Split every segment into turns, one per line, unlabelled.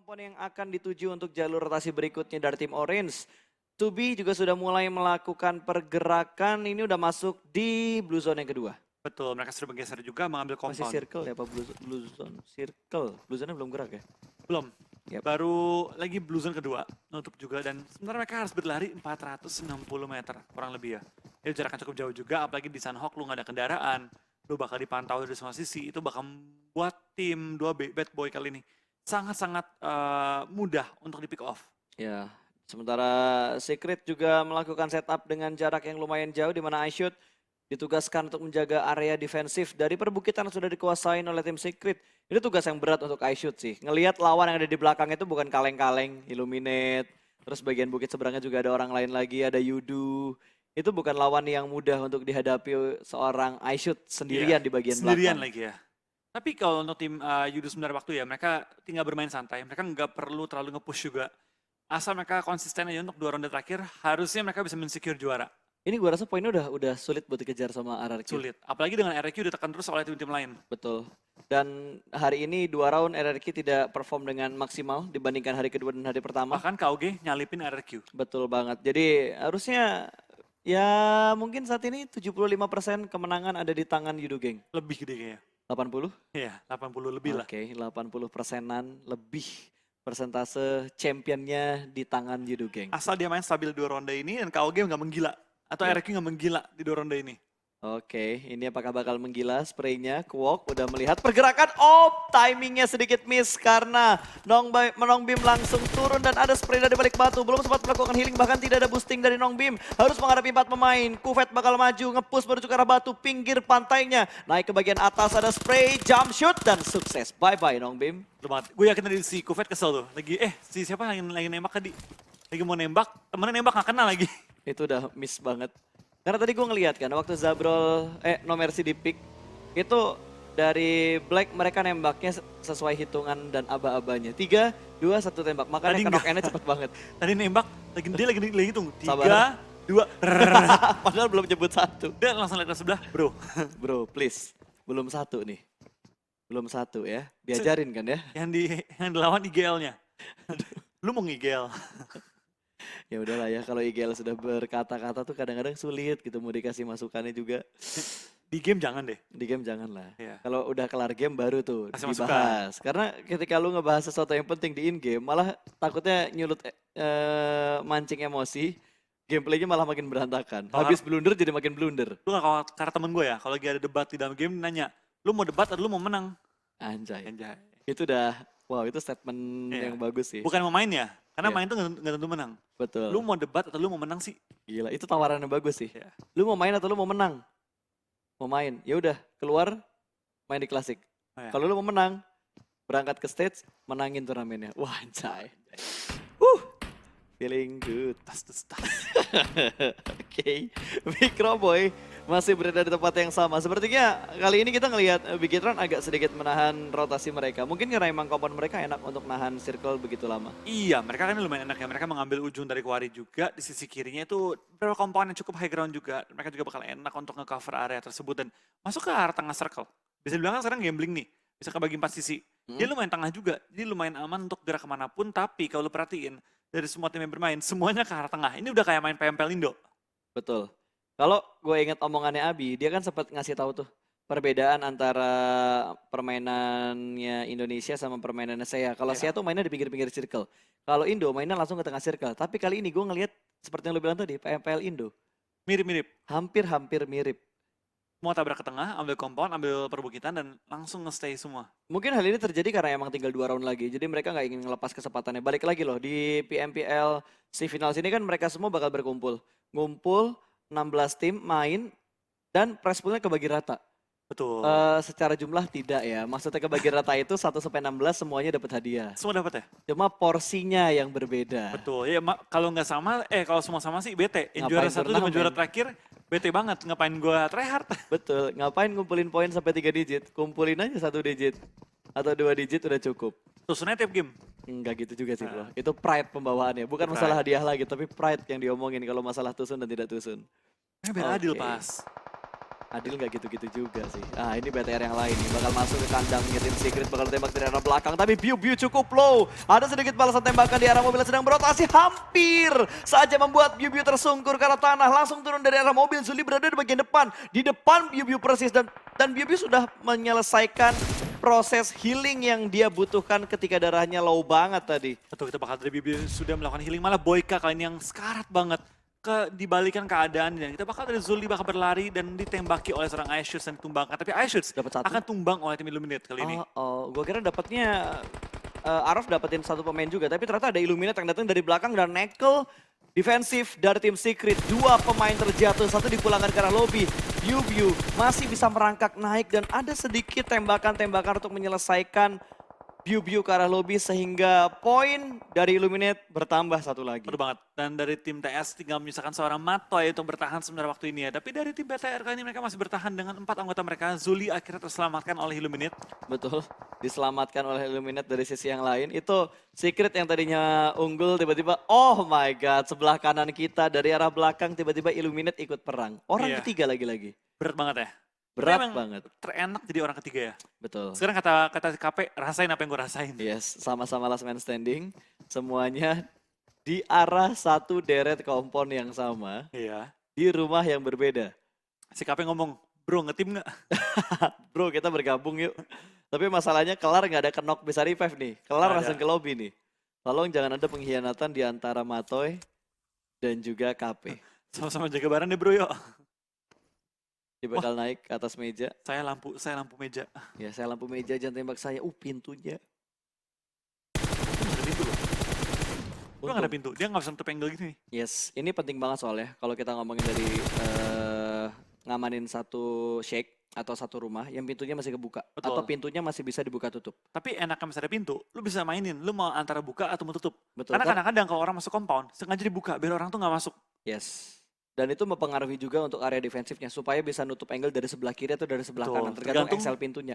kompon yang akan dituju untuk jalur rotasi berikutnya dari tim Orange. Tubi juga sudah mulai melakukan pergerakan, ini udah masuk di blue zone yang kedua.
Betul, mereka sudah bergeser juga mengambil
Masih
compound.
circle ya, apa blue zone? Circle, blue zone belum gerak ya?
Belum,
Yap.
baru lagi blue zone kedua nutup juga dan sebenarnya mereka harus berlari 460 meter kurang lebih ya. Itu jaraknya cukup jauh juga, apalagi di Sunhawk lu nggak ada kendaraan, lu bakal dipantau dari semua sisi, itu bakal buat tim 2 bad boy kali ini sangat-sangat mudah untuk di pick off.
Ya, sementara Secret juga melakukan setup dengan jarak yang lumayan jauh di mana iShoot ditugaskan untuk menjaga area defensif dari perbukitan yang sudah dikuasain oleh tim Secret. Ini tugas yang berat untuk iShoot sih. Ngelihat lawan yang ada di belakang itu bukan kaleng-kaleng, Illuminate, terus bagian bukit seberangnya juga ada orang lain lagi, ada Yudu. Itu bukan lawan yang mudah untuk dihadapi seorang iShoot sendirian di bagian
sendirian
belakang.
lagi ya. Tapi kalau untuk tim Yudu sebentar waktu ya, mereka tinggal bermain santai. Mereka nggak perlu terlalu nge-push juga. Asal mereka konsisten aja untuk 2 ronde terakhir, harusnya mereka bisa men-secure juara.
Ini gua rasa poinnya udah sulit buat dikejar sama RRQ.
Sulit. Apalagi dengan RRQ ditekan terus oleh tim-tim lain.
Betul. Dan hari ini 2 round RRQ tidak perform dengan maksimal dibandingkan hari kedua dan hari pertama.
Bahkan KOG nyalipin RRQ.
Betul banget. Jadi harusnya ya mungkin saat ini 75% kemenangan ada di tangan Yudu Gang.
Lebih gede kayaknya.
80?
Iya, 80 lebih lah.
Oke, 80%-an lebih persentase championnya di tangan Yudu Gang.
Asal dia main stabil 2 ronde ini dan KOG nggak menggila. Atau
Iya.
RRQ nggak menggila di 2 ronde ini.
Oke, ini apakah bakal menggila spraynya? Kwok udah melihat pergerakan. Timingnya sedikit miss karena Nongbim langsung turun dan ada spray dari balik batu. Belum sempat melakukan healing, bahkan tidak ada boosting dari Nongbim. Harus menghadapi 4 pemain. Kufet bakal maju, nge-push menuju ke arah batu, pinggir pantainya. Naik ke bagian atas, ada spray, jump shoot, dan sukses. Bye-bye Nongbim.
Gue yakin tadi si Kufet kesel tuh. Lagi, si siapa yang lagi nembak tadi? Lagi mau nembak, temennya nembak gak kena lagi.
Itu udah miss banget. Karena tadi gue ngeliat kan, waktu Zabrol, No Mercy di pick, itu dari Black mereka nembaknya sesuai hitungan dan aba-abanya. 3, 2, 1 tembak, makanya knock-in-nya cepet banget.
Tadi nembak, dia lagi hitung. 3,
Sabar.
2,
Padahal belum nyebut 1.
dia langsung lihat ke sebelah, bro.
Bro, please. Belum 1 nih. Belum 1 ya. Diajarin kan ya.
Yang dilawan IGL-nya. Lu mau ngigel.
Ya udahlah ya, kalau IGL sudah berkata-kata tuh kadang-kadang sulit gitu mau dikasih masukannya juga.
Di game jangan deh.
Di game jangan lah.
Iya.
Kalau udah kelar game baru tuh
Kasih
dibahas. Karena ketika lu ngebahas sesuatu yang penting di in-game, malah takutnya nyulut mancing emosi, gameplaynya malah makin berantakan. Habis blunder jadi makin blunder.
Lu gak kalau karena temen gue ya, kalau lagi ada debat di dalam game nanya, lu mau debat atau lu mau menang?
Anjay.
Anjay.
Itu udah, wow itu statement yang bagus sih.
Bukan mau main ya, karena main tuh gak tentu menang.
Betul.
Lu mau debat atau lu mau menang sih?
Gila, itu tawaran yang bagus sih.
Iya.
Lu mau main atau lu mau menang? Mau main, ya udah keluar main di klasik.
Oh, ya.
Kalau lu mau menang, berangkat ke stage, menangin turnamennya. Wah anjay. Feeling good.
Tas.
Oke, Microboy masih berada di tempat yang sama. Sepertinya kali ini kita ngelihat Bigetron agak sedikit menahan rotasi mereka. Mungkin karena emang kompon mereka enak untuk nahan circle begitu lama.
Iya, mereka kan lumayan enak ya. Mereka mengambil ujung dari Quarry juga. Di sisi kirinya itu beberapa komponen yang cukup high ground juga. Mereka juga bakal enak untuk nge-cover area tersebut dan masuk ke arah tengah circle. Bisa dibilang kan sekarang gambling nih. Bisa kebagi 4 sisi. Dia lumayan tengah juga. Jadi lumayan aman untuk gerak kemanapun. Tapi kalau lu perhatiin, dari semua tim yang bermain, semuanya ke arah tengah. Ini udah kayak main PMPL Indo.
Betul. Kalau gue inget omongannya Abi, dia kan sempat ngasih tahu tuh perbedaan antara permainannya Indonesia sama permainannya SEA. Kalau SEA tuh mainnya di pinggir-pinggir circle. Kalau Indo mainnya langsung ke tengah circle. Tapi kali ini gue ngelihat seperti yang lu bilang tadi, PMPL Indo.
Mirip-mirip.
Hampir mirip.
Mau tabrak ke tengah, ambil compound, ambil perbukitan, dan langsung nge-stay semua.
Mungkin hal ini terjadi karena emang tinggal 2 round lagi. Jadi mereka nggak ingin ngelepas kesempatannya. Balik lagi loh, di PMPL final sini kan mereka semua bakal berkumpul. Ngumpul, 16 tim main, dan prize poolnya kebagi rata.
Betul.
Secara jumlah tidak ya. Maksudnya kebagi rata itu 1-16 semuanya dapat hadiah.
Semua dapat ya?
Cuma porsinya yang berbeda.
Betul. Ya kalau nggak sama, kalau semua sama sih bete. Yang juara 1 sama juara terakhir, bete banget. Ngapain gue tryhard?
Betul. Ngapain ngumpulin poin sampai 3 digit? Kumpulin aja 1 digit. Atau 2 digit udah cukup.
Susunnya tiap game?
Enggak gitu juga sih bro. Itu pride pembawaannya. Bukan masalah hadiah lagi, tapi pride yang diomongin kalau masalah tusun dan tidak tusun.
Biar adil pas.
Adil nggak gitu-gitu juga sih. Ah ini BTR yang lain nih bakal masuk ke kandangnya tim Secret, bakal tembak dari arah belakang tapi Biu cukup low. Ada sedikit balasan tembakan di arah mobil yang sedang berotasi, hampir saja membuat Biu tersungkur ke arah tanah, langsung turun dari arah mobil. Zuli berada di bagian depan, di depan Biu persis dan Biu sudah menyelesaikan proses healing yang dia butuhkan ketika darahnya low banget tadi.
Betul, kita bakal dari Bibi sudah melakukan healing, malah Boyka kali ini yang sekarat banget dibalikan keadaan, dan kita bakal dari Zully bakal berlari dan ditembaki oleh seorang Aishus dan ditumbangkan, tapi Aishus
Dapat satu.
akan tumbang oleh tim Illuminate kali ini.
Gua kira dapatnya Araf dapetin satu pemain juga, tapi ternyata ada Illuminate yang datang dari belakang dan nekel defensif dari tim Secret. Dua pemain terjatuh, satu dipulangkan ke arah lobby. Biu masih bisa merangkak naik dan ada sedikit tembakan-tembakan untuk menyelesaikan Biu ke arah lobby sehingga poin dari Illuminate bertambah satu lagi.
Betul banget. Dan dari tim TS tinggal menyisakan seorang Matoy untuk bertahan sebenarnya waktu ini ya. Tapi dari tim BTR kali ini mereka masih bertahan dengan 4 anggota mereka. Zully akhirnya terselamatkan oleh Illuminate.
Betul, diselamatkan oleh Illuminate dari sisi yang lain. Itu Secret yang tadinya unggul tiba-tiba, oh my god, sebelah kanan kita dari arah belakang tiba-tiba Illuminate ikut perang. Orang
Iya.
ketiga lagi-lagi.
Berat banget ya.
Berat
Memang
banget.
Terenak jadi orang ketiga ya.
Betul.
Sekarang kata KP, rasain apa yang gue rasain.
Yes, sama-sama last man standing. Semuanya di arah satu deret kompon yang sama.
Iya.
Di rumah yang berbeda.
Si KP ngomong, bro ngetim nggak?
Bro kita bergabung yuk. Tapi masalahnya kelar nggak ada kenok bisa revive nih. Kelar
Nggak ada.
langsung ke lobby nih. Tolong jangan ada pengkhianatan di antara Matoy dan juga KP.
Sama-sama jaga barang deh bro yuk.
Dia bakal naik ke atas meja.
Saya lampu meja.
Ya saya lampu meja, jangan tembak saya. Pintunya.
Ada pintu loh. Gue nggak ada
Untung.
pintu, dia nggak bisa nutup angle gini.
Yes, ini penting banget soalnya. Kalau kita ngomongin dari ngamanin satu shake atau satu rumah yang pintunya masih kebuka.
Betul.
Atau pintunya masih bisa dibuka tutup.
Tapi enaknya misalnya ada pintu, lu bisa mainin, lu mau antara buka atau mau tutup.
Betul.
Karena kadang-kadang kalau orang masuk compound, sengaja dibuka biar orang tuh nggak masuk.
Yes. Dan itu mempengaruhi juga untuk area defensifnya supaya bisa nutup angle dari sebelah kiri atau dari sebelah
Betul.
kanan tergantung
Tergantung-
engsel pintunya.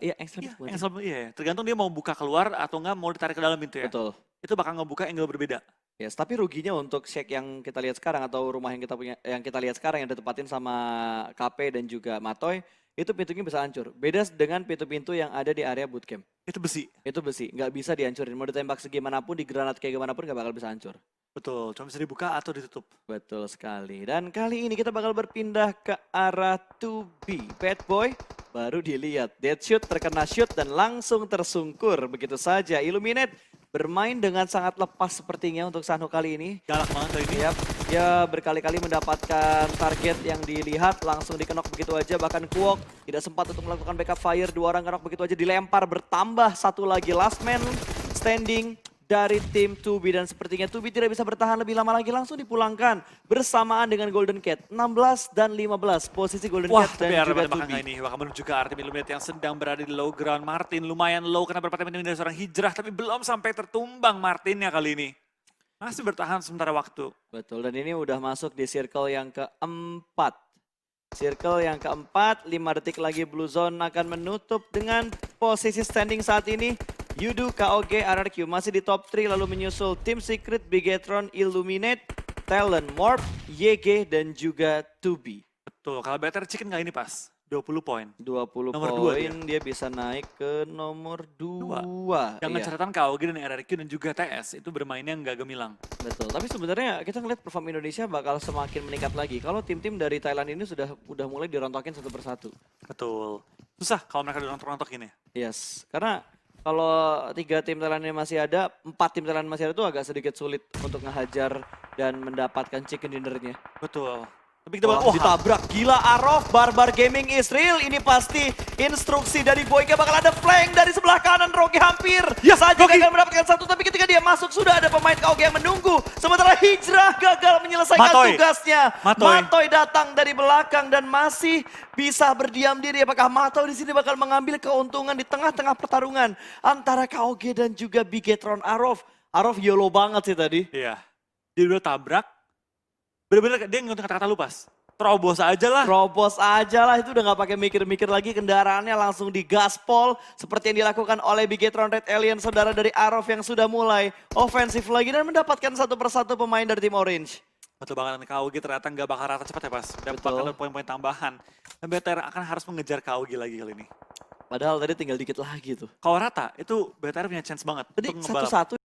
Iya engsel
Iya,
pintunya.
iya, tergantung dia mau buka keluar atau nggak mau ditarik ke dalam pintu ya.
Betul.
Itu bakal ngebuka angle berbeda.
Yes, tapi ruginya untuk shake yang kita lihat sekarang atau rumah yang kita punya yang kita lihat sekarang yang ditempatin sama KP dan juga Matoy, itu pintunya bisa hancur. Beda dengan pintu-pintu yang ada di area bootcamp.
Itu besi.
Itu besi, nggak bisa dihancurin. Mau ditembak segimanapun, digranat kayak gimana pun nggak bakal bisa hancur.
Betul, cuma bisa dibuka atau ditutup.
Betul sekali. Dan kali ini kita bakal berpindah ke arah 2B. Bad Boy baru dilihat. Dead shoot, terkena shoot dan langsung tersungkur. Begitu saja. Illuminate bermain dengan sangat lepas sepertinya untuk Sanho kali ini.
Galak banget kali ini.
Yap, dia berkali-kali mendapatkan target yang dilihat langsung dikenok begitu aja. Bahkan Kuok tidak sempat untuk melakukan backup fire. Dua orang kenok begitu aja dilempar. Bertambah satu lagi last man standing dari tim 2B. Dan sepertinya 2B tidak bisa bertahan lebih lama lagi. Langsung dipulangkan bersamaan dengan Golden Cat. 16 dan 15 posisi Golden
Wah,
Cat
tapi
dan
arah
juga
tembakan
2B.
kali ini bakal menuju ke arah tim Illuminate yang sedang berada di low ground. Martin lumayan low karena berpatah dari seorang hijrah, tapi belum sampai tertumbang Martinnya kali ini. Masih bertahan sementara waktu.
Betul, dan ini udah masuk di circle yang keempat. Circle yang keempat, 5 detik lagi Blue Zone akan menutup dengan posisi standing saat ini. Yudu, KOG, RRQ masih di top 3 lalu menyusul Team Secret, Bigetron, Illuminate, Talon, Morph, YG dan juga 2B.
Betul, kalau Better Chicken kali ini pas. 20 poin.
20
Nomor dua
poin dia bisa naik ke nomor 2.
Dengan
Iya,
catatan KOG dan RRQ dan juga TS itu bermainnya nggak gemilang.
betul. Tapi sebenarnya kita ngeliat perform Indonesia bakal semakin meningkat lagi. Kalau tim-tim dari Thailand ini udah mulai dirontokin satu persatu.
Betul. Susah kalau mereka udah rontok ini.
Yes, karena kalau 3 tim Thailand ini masih ada, 4 tim Thailand masih ada itu agak sedikit sulit untuk ngehajar dan mendapatkan chicken dinnernya.
Betul. Tapi kita
Wah,
bakal,
ditabrak. Gila Arov, Barbar Gaming Israel. Ini pasti instruksi dari Boyka bakal ada flank dari sebelah kanan. Rocky hampir saja gagal mendapatkan satu. Tapi ketika dia masuk sudah ada pemain KOG yang menunggu. Sementara Hijrah gagal menyelesaikan
Matoy.
tugasnya.
Matoy.
Matoy datang dari belakang dan masih bisa berdiam diri. Apakah Matoy di sini bakal mengambil keuntungan di tengah-tengah pertarungan antara KOG dan juga Bigetron Arov. Arov YOLO banget sih tadi.
iya. Dia udah tabrak. Bener-bener dia ngikutin kata-kata lu pas. Terobos aja lah.
Terobos aja lah, itu udah gak pakai mikir-mikir lagi, kendaraannya langsung digaspol seperti yang dilakukan oleh Bigetron Red Alien, saudara dari Arov yang sudah mulai ofensif lagi dan mendapatkan satu persatu pemain dari tim Orange.
Betul banget, nih KOG ternyata nggak bakal rata cepat ya pas.
Betul.
Dapat poin-poin tambahan. Dan BTR akan harus mengejar KOG lagi kali ini.
Padahal tadi tinggal dikit lagi tuh.
Kalau rata, itu BTR punya chance banget
Tadi
untuk ngebalap.
1-1